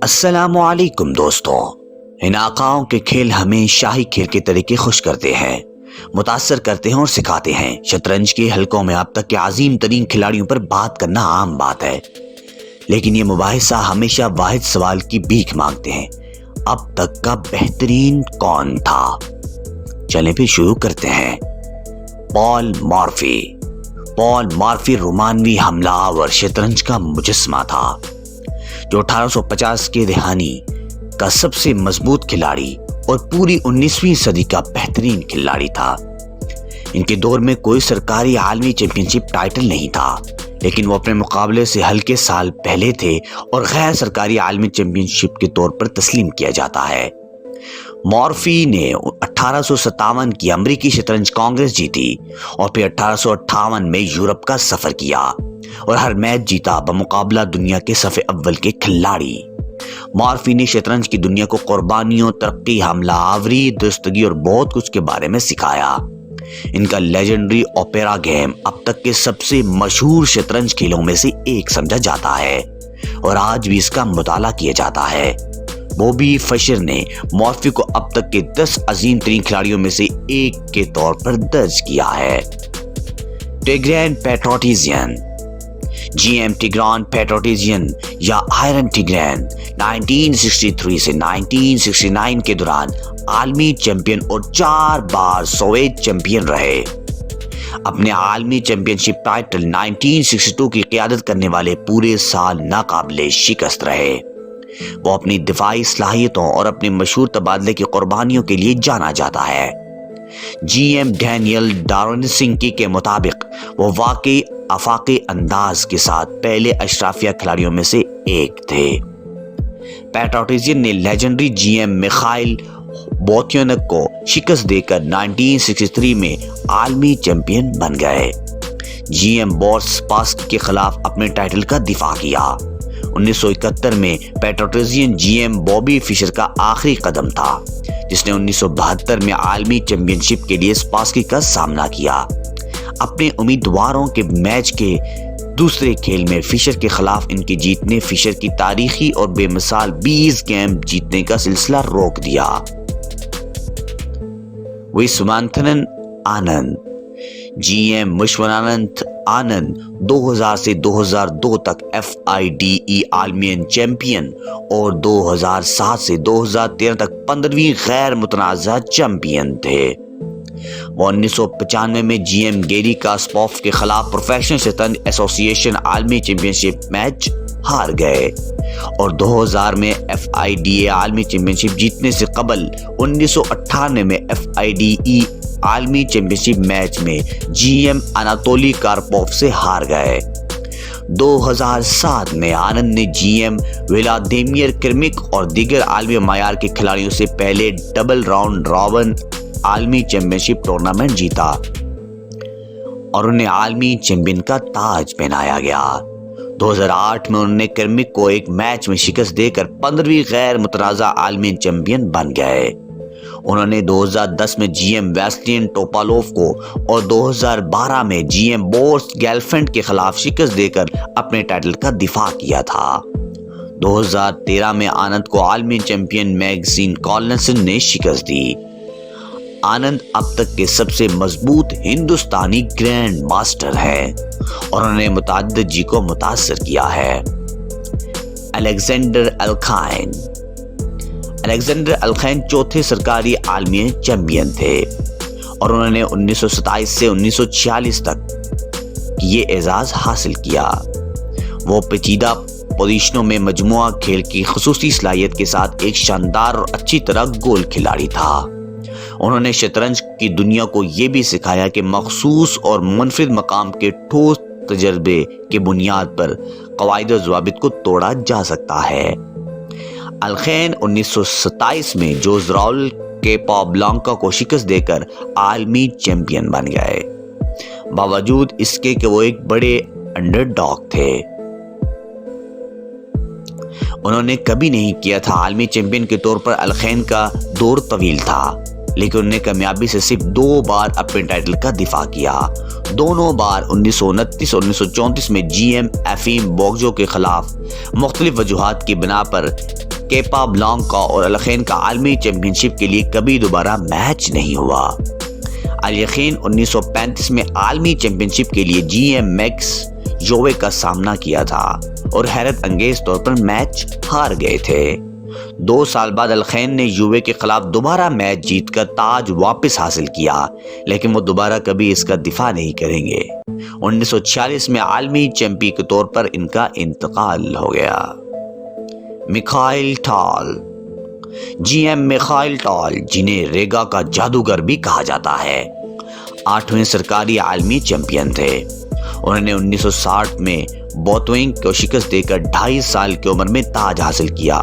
السلام علیکم دوستوں، ان آقاؤں کے کھیل ہمیں شاہی کھیل کے طریقے خوش کرتے ہیں، متاثر کرتے ہیں اور سکھاتے ہیں۔ شطرنج کے حلقوں میں اب تک کے عظیم ترین کھلاڑیوں پر بات کرنا عام بات ہے، لیکن یہ مباحثہ ہمیشہ واحد سوال کی بھیک مانگتے ہیں: اب تک کا بہترین کون تھا؟ چلیں پھر شروع کرتے ہیں۔ پال مورفی رومانوی حملہ آور شطرنج کا مجسمہ تھا، جو 1850 کے دہانے کا سب سے مضبوط کھلاڑی اور پوری 19ویں صدی کا بہترین کھلاڑی تھا۔ ان کے دور میں کوئی سرکاری عالمی چیمپئن شپ ٹائٹل نہیں تھا، لیکن وہ اپنے مقابلے سے ہلکے سال پہلے تھے اور غیر سرکاری عالمی چیمپئن شپ کے طور پر تسلیم کیا جاتا ہے۔ مورفی نے 1857 کی امریکی شطرنج کانگریس جیتی اور پھر 1858 میں یورپ کا سفر کیا اور ہر میچ جیتا بمقابلہ دنیا کے صف اول کے کھلاڑی۔ مورفی نے شطرنج کی دنیا کو قربانیوں، ترقی، حملہ آوری، درستگی اور بہت کچھ کے بارے میں سکھایا۔ ان کا لیجنڈری اوپیرا گیم اب تک کے سب سے مشہور شطرنج کھیلوں میں سے ایک سمجھا جاتا ہے اور آج بھی اس کا مطالعہ کیا جاتا ہے۔ بوبی فشر نے مورفی کو اب تک کے 10 عظیم ترین کھلاڑیوں میں سے ایک کے طور پر درج کیا ہے۔ ٹیگران پیٹروٹیزین ٹیگران پیٹروٹیزین یا آئرن ٹیگران 1963 سے 1969 کے دوران عالمی چیمپئن اور 4 بار سوویت چیمپئن رہے۔ اپنے عالمی چیمپئن شپ ٹائٹل 1962 کی قیادت کرنے والے پورے سال ناقابل شکست رہے۔ وہ اپنی دفاعی صلاحیتوں اور اپنے مشہور تبادلے کی قربانیوں کے لیے جانا جاتا ہے۔ ڈینیل ڈارونسکی کے مطابق وہ واقعی آفاقی انداز کے ساتھ پہلے اشرافیہ کھلاڑیوں میں سے ایک تھے۔ پیٹروٹیزین نے لیجنڈری میخائل بوتیونک کو شکست دے کر 1963 میں عالمی چیمپئن بن گئے۔ بورس اسپاسکی کے خلاف اپنے ٹائٹل کا دفاع کیا۔ 1971 میں پیٹروٹیزین بوبی فشر کا آخری قدم تھا، جس نے 1972 میں عالمی چیمپئن شپ کے لیے اسپاسکی کا سامنا کیا۔ اپنے امیدواروں کے میچ کے دوسرے کھیل میں فشر کے خلاف ان کی جیت نے فشر کی تاریخی اور بے مثال 20 گیم جیتنے کا سلسلہ روک دیا۔ وشواناتھن آنند وشواناتھن آنند 2000 سے 2002 تک FIDE عالمین چیمپئن اور 2007 سے 2013 تک 15ویں غیر متنازع چیمپئن تھے۔ وہ 1995 میں گیری کاسپاروف کے خلاف پروفیشنل شطرنج ایسوسی ایشن عالمی چیمپئن شپ میچ ہار گئے اور 2000 میں FIDE عالمی چیمپئن شپ جیتنے سے قبل 1998 میں FIDE عالمی چیمپئن شپ میچ میں اناتولی کارپوف سے ہار گئے۔ 2007 میں آنند نے ولادیمیر کرمک اور دیگر عالمی معیار کے کھلاڑیوں سے پہلے ڈبل راؤنڈ رابن عالمی چیمپئن شپ ٹورنامنٹ جیتا اور انہیں عالمی چیمپئن کا تاج پہنایا گیا۔ 2008 میں انہوں نے کرمک کو ایک میچ میں شکست دے کر 15ویں غیر متنازع عالمی چیمپئن بن گئے۔ انہوں نے 2010 میں ویسلین ٹوپالوف کو اور 2012 میں بورس گیلفینڈ کے خلاف شکست دے کر اپنے ٹائٹل کا دفاع کیا تھا۔ 2013 میں آنند کو عالمی چیمپئن میگزین کارلسن نے شکست دی۔ آنند اب تک کے سب سے مضبوط ہندوستانی گرینڈ ماسٹر ہے اور انہوں نے متعدد کو متاثر کیا ہے۔ الیگزینڈر الخین چوتھے سرکاری عالمی چیمپئن تھے اور انہوں نے 1927 سے 1946 تک یہ اعزاز حاصل کیا۔ وہ پیچیدہ پوزیشنوں میں مجموعہ کھیل کی خصوصی صلاحیت کے ساتھ ایک شاندار اور اچھی طرح گول کھلاڑی تھا۔ انہوں نے شطرنج کی دنیا کو یہ بھی سکھایا کہ مخصوص اور منفرد مقام کے ٹھوس تجربے کی بنیاد پر قواعد و ضوابط کو توڑا جا سکتا ہے۔ الخین 1927 میں جوزراؤل کیپابلانکا کو شکست دے کر عالمی چیمپئن بن گئے، باوجود اس کے کہ وہ ایک بڑے انڈر ڈاگ تھے۔ انہوں نے کبھی نہیں کیا تھا عالمی چیمپئن کے طور پر الخین کا دور طویل تھا، لیکن انہوں نے کامیابی سے صرف 2 بار اپنے ٹائٹل کا دفاع کیا۔ دونوں بار 1929 اور 1934 میں افیم بوگجو کے خلاف مختلف وجوہات کی بنا پر کیپا بلانکا اور الیخین کا عالمی چیمپئن شپ کے لیے کبھی دوبارہ میچ نہیں ہوا۔ الیخین 1935 میں عالمی چیمپئن شپ کے لیے جی ایم میکس یووے کا سامنا کیا تھا اور حیرت انگیز طور پر میچ ہار گئے تھے۔ 2 سال بعد الیخین نے یووے کے خلاف دوبارہ میچ جیت کر تاج واپس حاصل کیا، لیکن وہ دوبارہ کبھی اس کا دفاع نہیں کریں گے۔ 1946 میں عالمی چیمپئن کے طور پر ان کا انتقال ہو گیا۔ میخائیل ٹال، جی ایم میخائیل ٹال، جنہیں ریگا کا جادوگر بھی کہا جاتا ہے، 8ویں سرکاری عالمی چیمپئن تھے۔ انہوں نے 1960 میں بوتوینگ کو شکست دے کر 2.5 سال کی عمر میں تاج حاصل کیا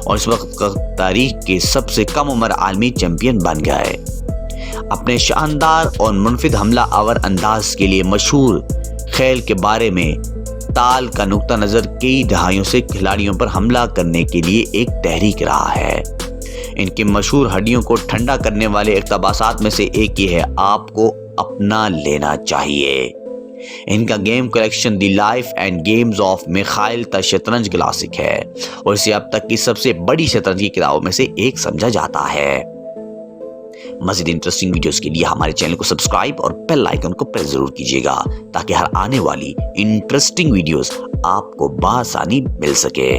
اور اس وقت تاریخ کے سب سے کم عمر عالمی چیمپئن بن گئے۔ اپنے شاندار اور منفرد حملہ آور انداز کے لیے مشہور کھیل کے بارے میں ٹال کا نقطہ نظر کئی دہائیوں سے کھلاڑیوں پر حملہ کرنے کے لیے ایک تحریک رہا ہے۔ ان کے مشہور ہڈیوں کو ٹھنڈا کرنے والے اقتباسات میں سے ایک یہ ہے: آپ کو اپنا لینا چاہیے۔ ان کا game collection the life and games of Mikhail Tal شطرنج کلاسک ہے اور اسے اب تک کی سب سے بڑی شطرنج کی کتابوں میں سے ایک سمجھا جاتا ہے۔ مزید انٹرسٹنگ ویڈیوز کے لیے ہمارے چینل کو سبسکرائب اور بیل آئیکن کو پریس ضرور کیجیے گا تاکہ ہر آنے والی انٹرسٹنگ ویڈیوز آپ کو بآسانی مل سکے۔